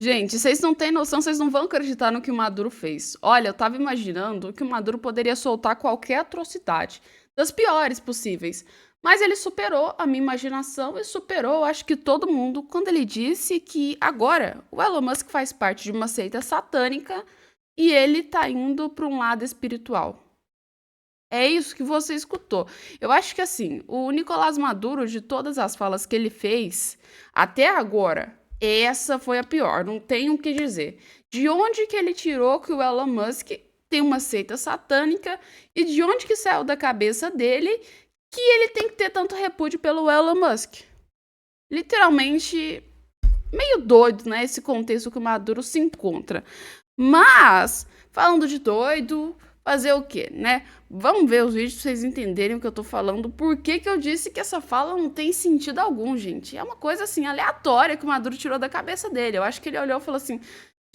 Gente, vocês não têm noção, vocês não vão acreditar no que o Maduro fez. Olha, eu estava imaginando que o Maduro poderia soltar qualquer atrocidade, das piores possíveis. Mas ele superou a minha imaginação e superou, acho que todo mundo, quando ele disse que agora o Elon Musk faz parte de uma seita satânica e ele tá indo para um lado espiritual. É isso que você escutou. Eu acho que assim, o Nicolás Maduro, de todas as falas que ele fez até agora, essa foi a pior, não tenho o que dizer. De onde que ele tirou que o Elon Musk tem uma seita satânica e de onde que saiu da cabeça dele que ele tem que ter tanto repúdio pelo Elon Musk? Literalmente meio doido, né, esse contexto que o Maduro se encontra. Mas, falando de doido, fazer o quê, né? Vamos ver os vídeos pra vocês entenderem o que eu tô falando. Por que que eu disse que essa fala não tem sentido algum, gente? É uma coisa, assim, aleatória que o Maduro tirou da cabeça dele. Eu acho que ele olhou e falou assim,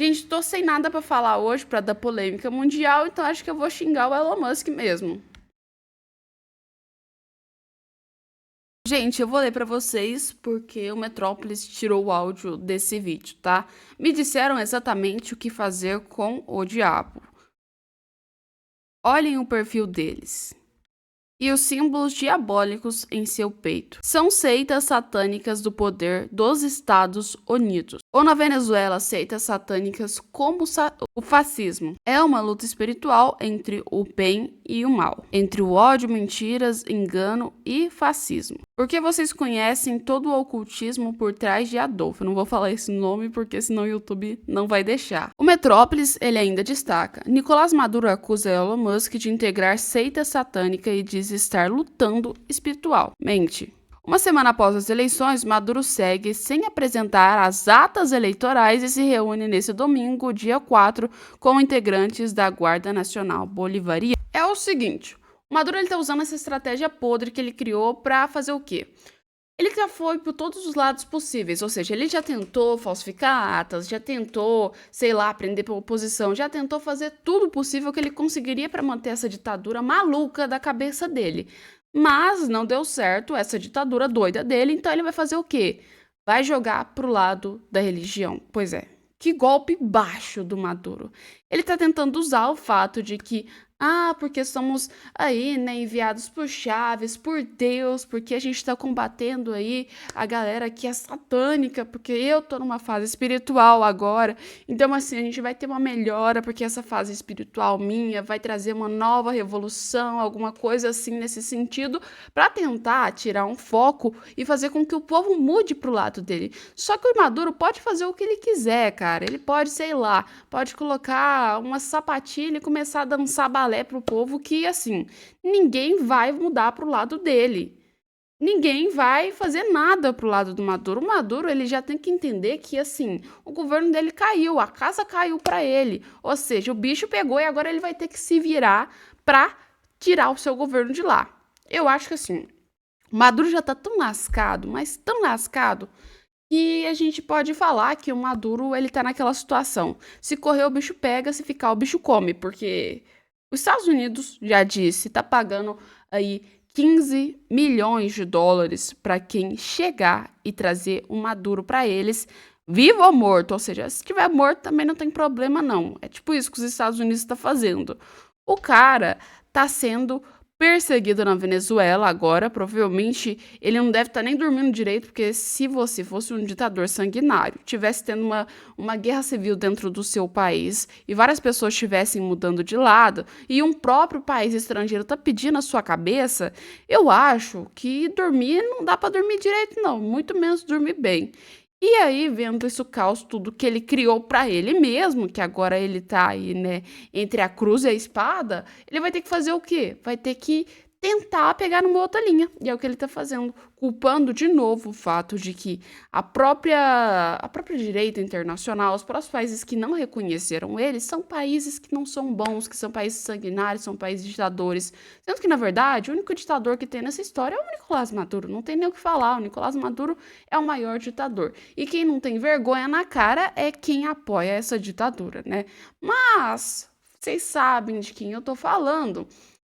gente, tô sem nada pra falar hoje pra dar polêmica mundial, então acho que eu vou xingar o Elon Musk mesmo. Gente, eu vou ler pra vocês porque o Metrópolis tirou o áudio desse vídeo, tá? Me disseram exatamente o que fazer com o diabo. Olhem o perfil deles e os símbolos diabólicos em seu peito. São seitas satânicas do poder dos Estados Unidos. Ou na Venezuela, seitas satânicas como o fascismo. É uma luta espiritual entre o bem e o mal, entre o ódio, mentiras, engano e fascismo. Porque vocês conhecem todo o ocultismo por trás de Adolfo. Eu não vou falar esse nome porque senão o YouTube não vai deixar. O Metrópolis, ele ainda destaca. Nicolás Maduro acusa Elon Musk de integrar seita satânica e diz estar lutando espiritualmente. Uma semana após as eleições, Maduro segue sem apresentar as atas eleitorais e se reúne nesse domingo, dia 4, com integrantes da Guarda Nacional Bolivariana. É o seguinte, o Maduro está usando essa estratégia podre que ele criou para fazer o quê? Ele já foi por todos os lados possíveis, ou seja, ele já tentou falsificar atas, já tentou, sei lá, prender pela oposição, já tentou fazer tudo possível que ele conseguiria para manter essa ditadura maluca da cabeça dele. Mas não deu certo essa ditadura doida dele, então ele vai fazer o quê? Vai jogar pro lado da religião. Pois é. Que golpe baixo do Maduro. Ele tá tentando usar o fato de que porque somos aí, né, enviados por Chaves, por Deus, porque a gente tá combatendo aí a galera que é satânica, porque eu tô numa fase espiritual agora. Então, assim, a gente vai ter uma melhora, porque essa fase espiritual minha vai trazer uma nova revolução, alguma coisa assim nesse sentido, para tentar tirar um foco e fazer com que o povo mude pro lado dele. Só que o Maduro pode fazer o que ele quiser, cara. Ele pode, sei lá, pode colocar uma sapatilha e começar a dançar balé pro povo que, assim, ninguém vai mudar pro lado dele. Ninguém vai fazer nada pro lado do Maduro. O Maduro, ele já tem que entender que, assim, o governo dele caiu, a casa caiu para ele. Ou seja, o bicho pegou e agora ele vai ter que se virar pra tirar o seu governo de lá. Eu acho que, assim, o Maduro já tá tão lascado, mas tão lascado, que a gente pode falar que o Maduro, ele tá naquela situação. Se correr, o bicho pega, se ficar, o bicho come, porque os Estados Unidos já disse, tá pagando aí 15 milhões de dólares para quem chegar e trazer o Maduro para eles, vivo ou morto. Ou seja, se tiver morto também não tem problema não. É tipo isso que os Estados Unidos está fazendo. O cara tá sendo perseguido na Venezuela agora, provavelmente ele não deve estar nem dormindo direito, porque se você fosse um ditador sanguinário, tivesse tendo uma guerra civil dentro do seu país e várias pessoas estivessem mudando de lado e um próprio país estrangeiro tá pedindo a sua cabeça, eu acho que dormir não dá para dormir direito não, muito menos dormir bem. E aí, vendo isso caos, tudo que ele criou para ele mesmo, que agora ele tá aí, né, entre a cruz e a espada, ele vai ter que fazer o quê? Vai ter que tentar pegar numa outra linha. E é o que ele tá fazendo, culpando de novo o fato de que a própria direita internacional, os próprios países que não reconheceram ele, são países que não são bons, que são países sanguinários, são países ditadores. Sendo que, na verdade, o único ditador que tem nessa história é o Nicolás Maduro. Não tem nem o que falar. O Nicolás Maduro é o maior ditador. E quem não tem vergonha na cara é quem apoia essa ditadura, né? Mas vocês sabem de quem eu tô falando,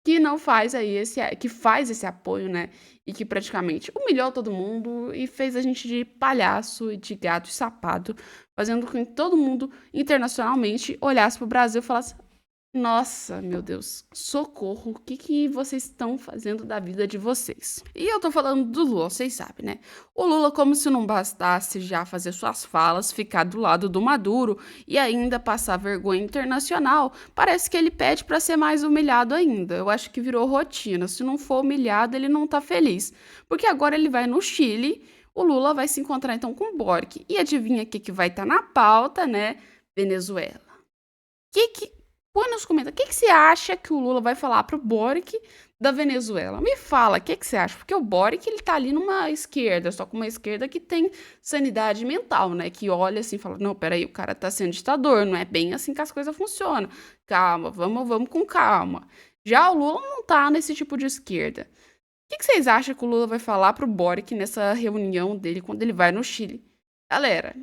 que não faz aí que faz esse apoio, né, e que praticamente humilhou todo mundo e fez a gente de palhaço e de gato e sapato, fazendo com que todo mundo internacionalmente olhasse para o Brasil e falasse: nossa, meu Deus, socorro, o que que vocês estão fazendo da vida de vocês? E eu tô falando do Lula, vocês sabem, né? O Lula, como se não bastasse já fazer suas falas, ficar do lado do Maduro e ainda passar vergonha internacional, parece que ele pede pra ser mais humilhado ainda. Eu acho que virou rotina. Se não for humilhado, ele não tá feliz. Porque agora ele vai no Chile, o Lula vai se encontrar então com o Boric. E adivinha o que que vai estar na pauta, né? Venezuela. Que põe nos comentários, o que que você acha que o Lula vai falar pro Boric da Venezuela? Me fala, o que que você acha? Porque o Boric, ele tá ali numa esquerda, só com uma esquerda que tem sanidade mental, né? Que olha assim e fala, não, peraí, o cara tá sendo ditador, não é bem assim que as coisas funcionam. Calma, vamos com calma. Já o Lula não tá nesse tipo de esquerda. O que que vocês acham que o Lula vai falar pro Boric nessa reunião dele, quando ele vai no Chile? Galera,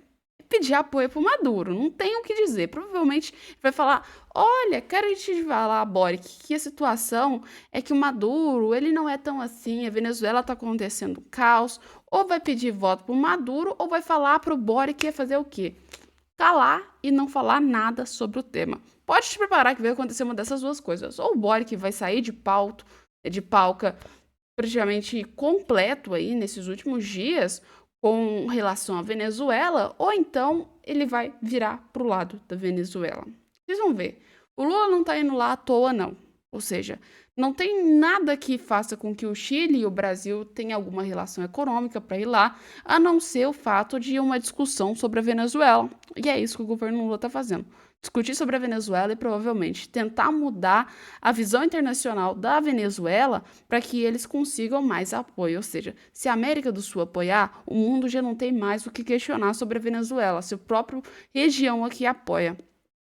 pedir apoio pro Maduro, não tem o que dizer. Provavelmente vai falar: olha, quero te falar, Boric, que a situação é que o Maduro, ele não é tão assim, a Venezuela tá acontecendo caos, ou vai pedir voto pro Maduro, ou vai falar pro Boric que ia fazer o quê? Calar e não falar nada sobre o tema. Pode te preparar que vai acontecer uma dessas duas coisas. Ou o Boric vai sair de palca praticamente completo aí nesses últimos dias com relação à Venezuela, ou então ele vai virar pro lado da Venezuela. Vocês vão ver. O Lula não tá indo lá à toa, não. Ou seja, não tem nada que faça com que o Chile e o Brasil tenham alguma relação econômica para ir lá, a não ser o fato de uma discussão sobre a Venezuela. E é isso que o governo Lula está fazendo. Discutir sobre a Venezuela e provavelmente tentar mudar a visão internacional da Venezuela para que eles consigam mais apoio. Ou seja, se a América do Sul apoiar, o mundo já não tem mais o que questionar sobre a Venezuela, se o próprio região aqui apoia.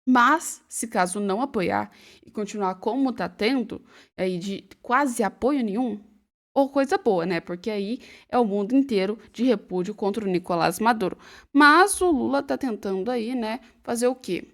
Mas, se caso não apoiar e continuar como está tendo, aí de quase apoio nenhum, ou coisa boa, né? Porque aí é o mundo inteiro de repúdio contra o Nicolás Maduro. Mas o Lula está tentando aí, né, fazer o quê?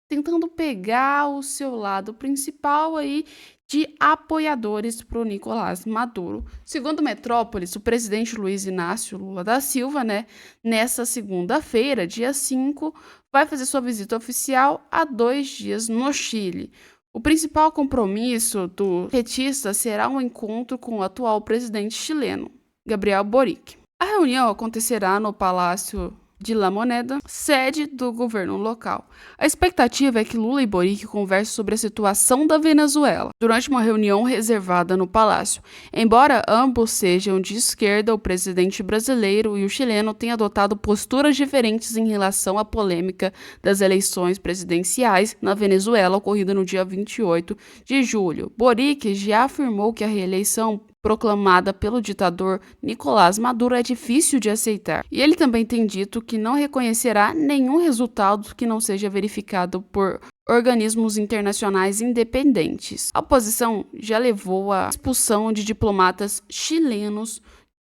Tentando pegar o seu lado principal aí de apoiadores para o Nicolás Maduro. Segundo Metrópolis, o presidente Luiz Inácio Lula da Silva, né, nessa segunda-feira, dia 5, vai fazer sua visita oficial há 2 dias no Chile. O principal compromisso do petista será um encontro com o atual presidente chileno, Gabriel Boric. A reunião acontecerá no Palácio de La Moneda, sede do governo local. A expectativa é que Lula e Boric conversem sobre a situação da Venezuela durante uma reunião reservada no palácio. Embora ambos sejam de esquerda, o presidente brasileiro e o chileno têm adotado posturas diferentes em relação à polêmica das eleições presidenciais na Venezuela ocorrida no dia 28 de julho. Boric já afirmou que a reeleição proclamada pelo ditador Nicolás Maduro é difícil de aceitar. E ele também tem dito que não reconhecerá nenhum resultado que não seja verificado por organismos internacionais independentes. A oposição já levou à expulsão de diplomatas chilenos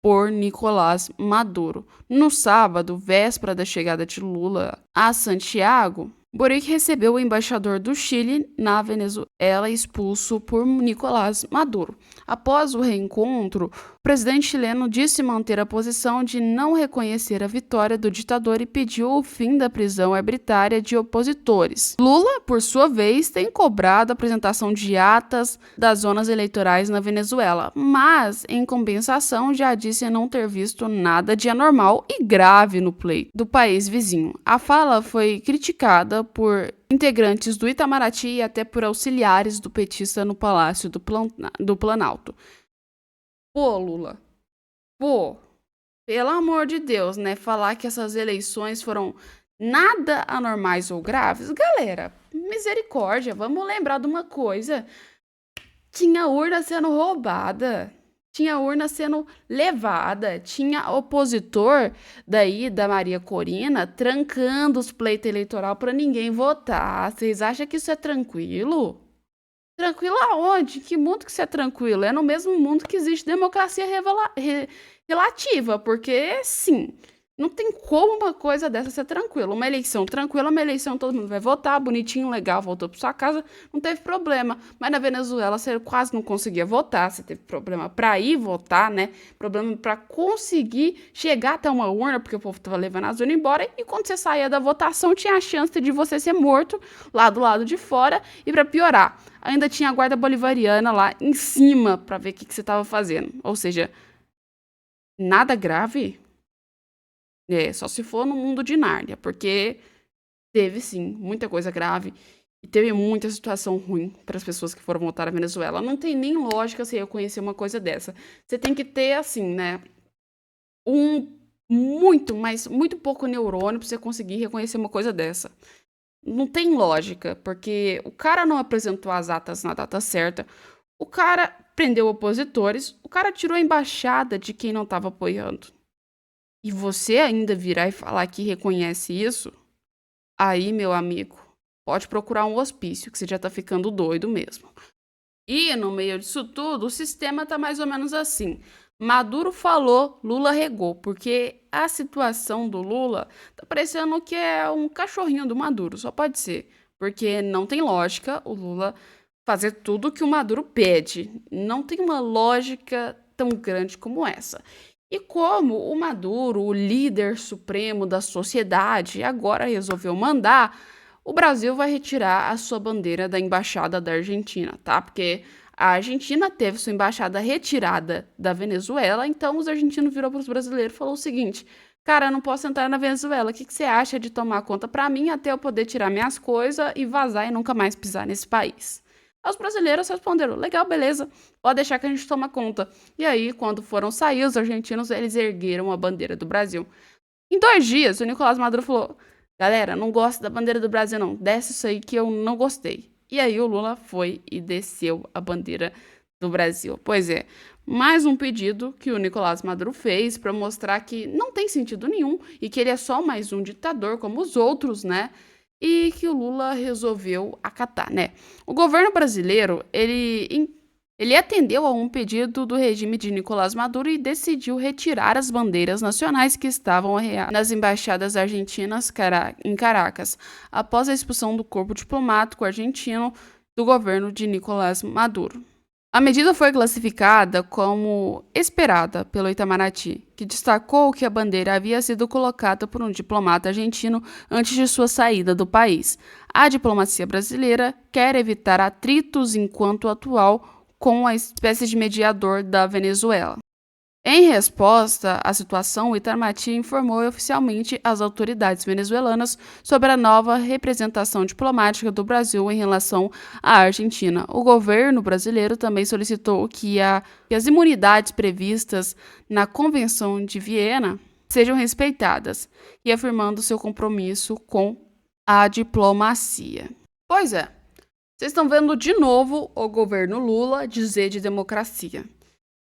por Nicolás Maduro. No sábado, véspera da chegada de Lula a Santiago, Boric recebeu o embaixador do Chile na Venezuela expulso por Nicolás Maduro. Após o reencontro, o presidente chileno disse manter a posição de não reconhecer a vitória do ditador e pediu o fim da prisão arbitrária de opositores. Lula, por sua vez, tem cobrado a apresentação de atas das zonas eleitorais na Venezuela, mas, em compensação, já disse não ter visto nada de anormal e grave no pleito do país vizinho. A fala foi criticada por integrantes do Itamaraty e até por auxiliares do petista no Palácio do Planalto. Pô, Lula, pô, pelo amor de Deus, né? Falar que essas eleições foram nada anormais ou graves. Galera, misericórdia, vamos lembrar de uma coisa. Tinha urna sendo roubada. Tinha urna sendo levada, tinha opositor daí da Maria Corina trancando os pleitos eleitorais para ninguém votar. Vocês acham que isso é tranquilo? Tranquilo aonde? Que mundo que isso é tranquilo? É no mesmo mundo que existe democracia relativa, porque sim, Não tem como uma coisa dessa ser tranquila. Uma eleição tranquila, uma eleição todo mundo vai votar, bonitinho, legal, voltou para sua casa, não teve problema. Mas na Venezuela você quase não conseguia votar, você teve problema para ir votar, né? Problema para conseguir chegar até uma urna, porque o povo tava levando as urnas embora. E quando você saía da votação, tinha a chance de você ser morto lá do lado de fora. E para piorar, ainda tinha a guarda bolivariana lá em cima para ver o que você estava fazendo. Ou seja, nada grave. É, só se for no mundo de Nárnia, porque teve sim muita coisa grave e teve muita situação ruim para as pessoas que foram votar na Venezuela. Não tem nem lógica você reconhecer uma coisa dessa. Você tem que ter, assim, né, um muito, mas muito pouco neurônio para você conseguir reconhecer uma coisa dessa. Não tem lógica, porque o cara não apresentou as atas na data certa, o cara prendeu opositores, o cara tirou a embaixada de quem não estava apoiando. E você ainda virar e falar que reconhece isso? Aí, meu amigo, pode procurar um hospício, que você já tá ficando doido mesmo. E no meio disso tudo, o sistema tá mais ou menos assim. Maduro falou, Lula regou, porque a situação do Lula tá parecendo que é um cachorrinho do Maduro, só pode ser. Porque não tem lógica o Lula fazer tudo que o Maduro pede. Não tem uma lógica tão grande como essa. E como o Maduro, o líder supremo da sociedade, agora resolveu mandar, o Brasil vai retirar a sua bandeira da embaixada da Argentina, tá? Porque a Argentina teve sua embaixada retirada da Venezuela, então os argentinos virou para os brasileiros e falou o seguinte: cara, eu não posso entrar na Venezuela, o que você acha de tomar conta para mim até eu poder tirar minhas coisas e vazar e nunca mais pisar nesse país? Os brasileiros responderam: legal, beleza, pode deixar que a gente toma conta. E aí, quando foram sair, os argentinos, eles ergueram a bandeira do Brasil. Em 2 dias, o Nicolás Maduro falou: galera, não gosto da bandeira do Brasil, não. Desce isso aí que eu não gostei. E aí, o Lula foi e desceu a bandeira do Brasil. Pois é, mais um pedido que o Nicolás Maduro fez para mostrar que não tem sentido nenhum e que ele é só mais um ditador como os outros, né? E que o Lula resolveu acatar, né? O governo brasileiro, ele atendeu a um pedido do regime de Nicolás Maduro e decidiu retirar as bandeiras nacionais que estavam nas embaixadas argentinas em Caracas, após a expulsão do corpo diplomático argentino do governo de Nicolás Maduro. A medida foi classificada como esperada pelo Itamaraty, que destacou que a bandeira havia sido colocada por um diplomata argentino antes de sua saída do país. A diplomacia brasileira quer evitar atritos enquanto atual com a espécie de mediador da Venezuela. Em resposta à situação, o Itamaraty informou oficialmente as autoridades venezuelanas sobre a nova representação diplomática do Brasil em relação à Argentina. O governo brasileiro também solicitou que as imunidades previstas na Convenção de Viena sejam respeitadas e afirmando seu compromisso com a diplomacia. Pois é, vocês estão vendo de novo o governo Lula dizer de democracia.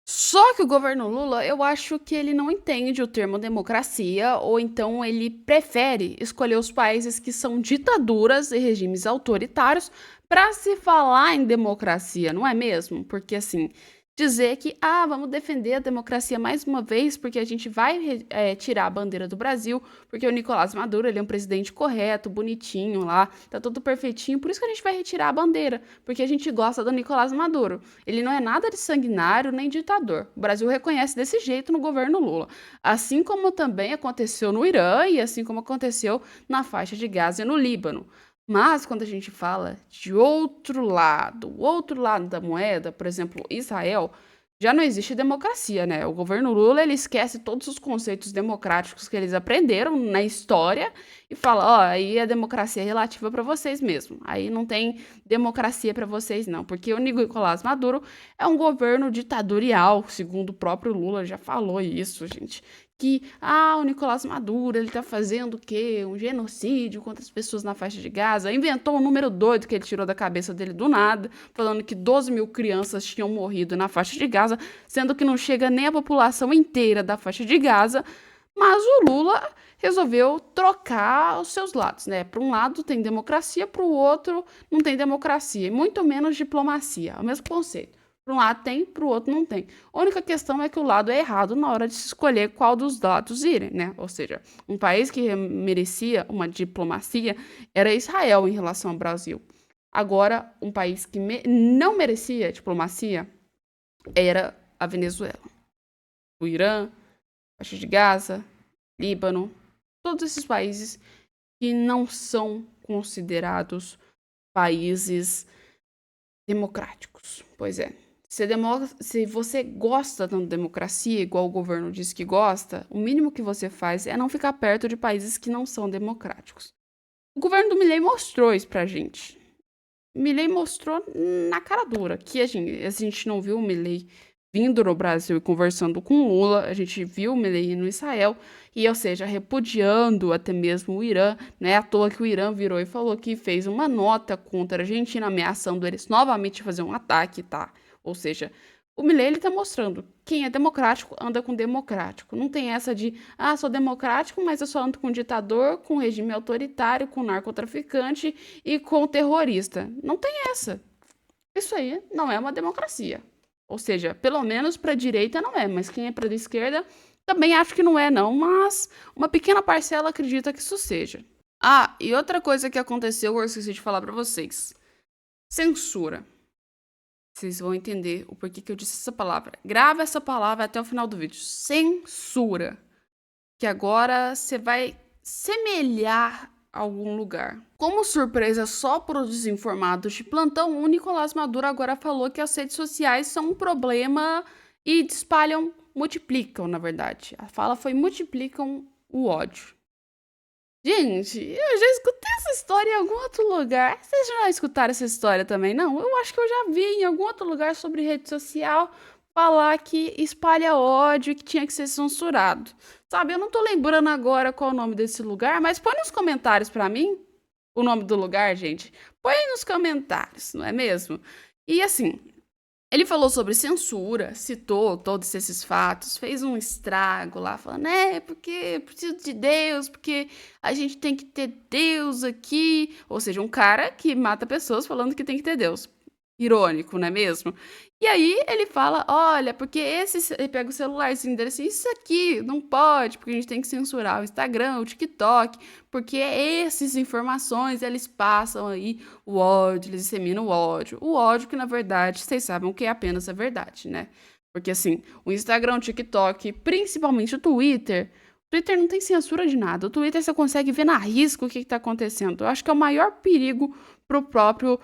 Só que o governo Lula, eu acho que ele não entende o termo democracia, ou então ele prefere escolher os países que são ditaduras e regimes autoritários para se falar em democracia, não é mesmo? Porque assim, dizer que, vamos defender a democracia mais uma vez, porque a gente vai tirar a bandeira do Brasil, porque o Nicolás Maduro, ele é um presidente correto, bonitinho lá, tá tudo perfeitinho, por isso que a gente vai retirar a bandeira, porque a gente gosta do Nicolás Maduro. Ele não é nada de sanguinário nem ditador. O Brasil reconhece desse jeito no governo Lula. Assim como também aconteceu no Irã e assim como aconteceu na faixa de Gaza e no Líbano. Mas quando a gente fala de o outro lado da moeda, por exemplo, Israel, já não existe democracia, né? O governo Lula, ele esquece todos os conceitos democráticos que eles aprenderam na história e fala, aí a democracia é relativa para vocês mesmo. Aí não tem democracia para vocês não, porque o Nicolás Maduro é um governo ditatorial, segundo o próprio Lula já falou isso, gente. Que, o Nicolás Maduro, ele tá fazendo o quê? Um genocídio contra as pessoas na faixa de Gaza. Inventou um número doido que ele tirou da cabeça dele do nada, falando que 12 mil crianças tinham morrido na faixa de Gaza, sendo que não chega nem a população inteira da faixa de Gaza. Mas o Lula resolveu trocar os seus lados, né? Para um lado tem democracia, para o outro não tem democracia, e muito menos diplomacia. É o mesmo conceito. Para um lado tem, para o outro não tem. A única questão é que o lado é errado na hora de se escolher qual dos lados irem, né? Ou seja, um país que merecia uma diplomacia era Israel em relação ao Brasil. Agora, um país que não merecia diplomacia era a Venezuela. O Irã, faixa de Gaza, Líbano, todos esses países que não são considerados países democráticos. Pois é. Se você gosta da democracia, igual o governo diz que gosta, o mínimo que você faz é não ficar perto de países que não são democráticos. O governo do Milei mostrou isso pra gente. Milei mostrou na cara dura que a gente não viu o Milei vindo no Brasil e conversando com Lula, a gente viu o Milei no Israel, e, ou seja, repudiando até mesmo o Irã, né? À toa que o Irã virou e falou que fez uma nota contra a Argentina, ameaçando eles novamente fazer um ataque, tá? Ou seja, o Milei, ele tá mostrando quem é democrático anda com democrático. Não tem essa de, sou democrático, mas eu só ando com ditador, com regime autoritário, com narcotraficante e com terrorista. Não tem essa. Isso aí não é uma democracia. Ou seja, pelo menos para a direita não é, mas quem é para a esquerda também acho que não é não, mas uma pequena parcela acredita que isso seja. E outra coisa que aconteceu, eu esqueci de falar para vocês. Censura. Vocês vão entender o porquê que eu disse essa palavra. Grava essa palavra até o final do vídeo. Censura. Que agora você vai semelhar a algum lugar. Como surpresa só para os desinformados de plantão, o Nicolás Maduro agora falou que as redes sociais são um problema e espalham, multiplicam, na verdade. A fala foi multiplicam o ódio. Gente, eu já escutei essa história em algum outro lugar. Vocês já escutaram essa história também? Não? Eu acho que eu já vi em algum outro lugar sobre rede social falar que espalha ódio e que tinha que ser censurado. Sabe, eu não tô lembrando agora qual é o nome desse lugar, mas põe nos comentários pra mim o nome do lugar, gente. Põe nos comentários, não é mesmo? E assim, ele falou sobre censura, citou todos esses fatos, fez um estrago lá, falando, porque preciso de Deus, porque a gente tem que ter Deus aqui. Ou seja, um cara que mata pessoas falando que tem que ter Deus. Irônico, não é mesmo? E aí ele fala, olha, porque ele pega o celularzinho dele assim, isso aqui não pode, porque a gente tem que censurar o Instagram, o TikTok, porque essas informações, eles passam aí o ódio, eles disseminam o ódio. O ódio que, na verdade, vocês sabem o que é apenas a verdade, né? Porque, assim, o Instagram, o TikTok, principalmente o Twitter não tem censura de nada. O Twitter você consegue ver na risca o que está acontecendo. Eu acho que é o maior perigo pro próprio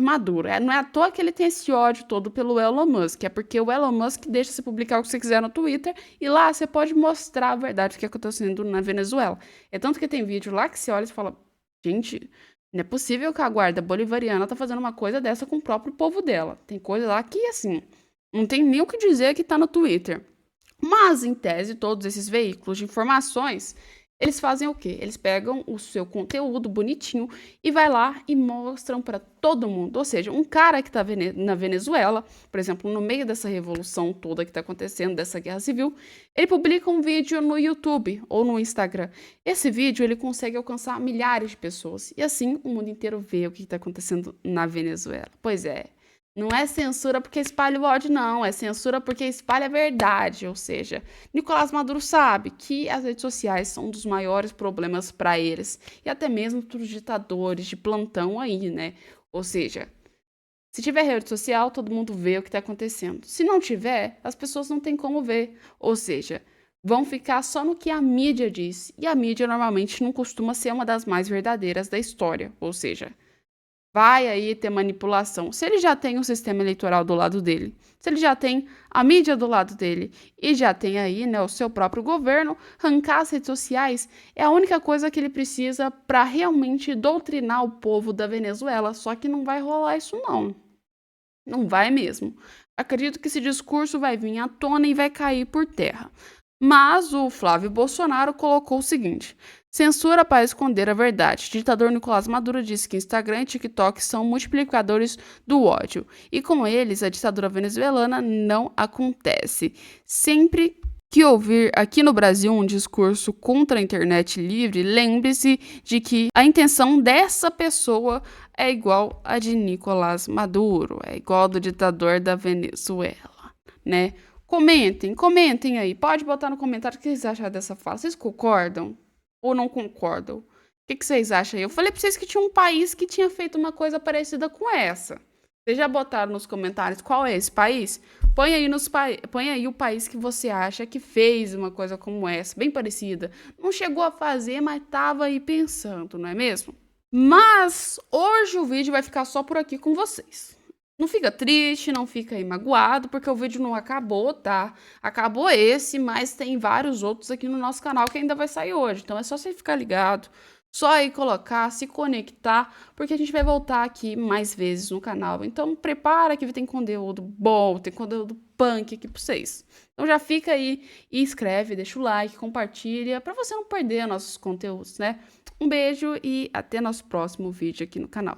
Maduro. Não é à toa que ele tem esse ódio todo pelo Elon Musk. É porque o Elon Musk deixa você publicar o que você quiser no Twitter e lá você pode mostrar a verdade do que está acontecendo na Venezuela. É tanto que tem vídeo lá que você olha e fala, gente, não é possível que a guarda bolivariana tá fazendo uma coisa dessa com o próprio povo dela. Tem coisa lá que, assim, não tem nem o que dizer que tá no Twitter. Mas, em tese, todos esses veículos de informações, eles fazem o quê? Eles pegam o seu conteúdo bonitinho e vai lá e mostram para todo mundo. Ou seja, um cara que está na Venezuela, por exemplo, no meio dessa revolução toda que está acontecendo, dessa guerra civil, ele publica um vídeo no YouTube ou no Instagram. Esse vídeo ele consegue alcançar milhares de pessoas e assim o mundo inteiro vê o que está acontecendo na Venezuela. Pois é. Não é censura porque espalha o ódio, não. É censura porque espalha a verdade. Ou seja, Nicolás Maduro sabe que as redes sociais são um dos maiores problemas para eles. E até mesmo para os ditadores de plantão aí, né? Ou seja, se tiver rede social, todo mundo vê o que está acontecendo. Se não tiver, as pessoas não têm como ver. Ou seja, vão ficar só no que a mídia diz. E a mídia normalmente não costuma ser uma das mais verdadeiras da história. Ou seja, vai aí ter manipulação. Se ele já tem o sistema eleitoral do lado dele, se ele já tem a mídia do lado dele e já tem aí, né, o seu próprio governo, arrancar as redes sociais é a única coisa que ele precisa para realmente doutrinar o povo da Venezuela. Só que não vai rolar isso não. Não vai mesmo. Acredito que esse discurso vai vir à tona e vai cair por terra. Mas o Flávio Bolsonaro colocou o seguinte: censura para esconder a verdade. Ditador Nicolás Maduro disse que Instagram e TikTok são multiplicadores do ódio. E com eles, a ditadura venezuelana não acontece. Sempre que ouvir aqui no Brasil um discurso contra a internet livre, lembre-se de que a intenção dessa pessoa é igual a de Nicolás Maduro, é igual do ditador da Venezuela, né? Comentem aí. Pode botar no comentário o que vocês acham dessa fala. Vocês concordam ou não concordam? O que vocês acham aí? Eu falei pra vocês que tinha um país que tinha feito uma coisa parecida com essa. Vocês já botaram nos comentários qual é esse país? Põe aí o país que você acha que fez uma coisa como essa, bem parecida. Não chegou a fazer, mas tava aí pensando, não é mesmo? Mas hoje o vídeo vai ficar só por aqui com vocês. Não fica triste, não fica aí magoado, porque o vídeo não acabou, tá? Acabou esse, mas tem vários outros aqui no nosso canal que ainda vai sair hoje. Então é só você ficar ligado, só aí colocar, se conectar, porque a gente vai voltar aqui mais vezes no canal. Então prepara que tem conteúdo bom, tem conteúdo punk aqui pra vocês. Então já fica aí e inscreve, deixa o like, compartilha, pra você não perder nossos conteúdos, né? Um beijo e até nosso próximo vídeo aqui no canal.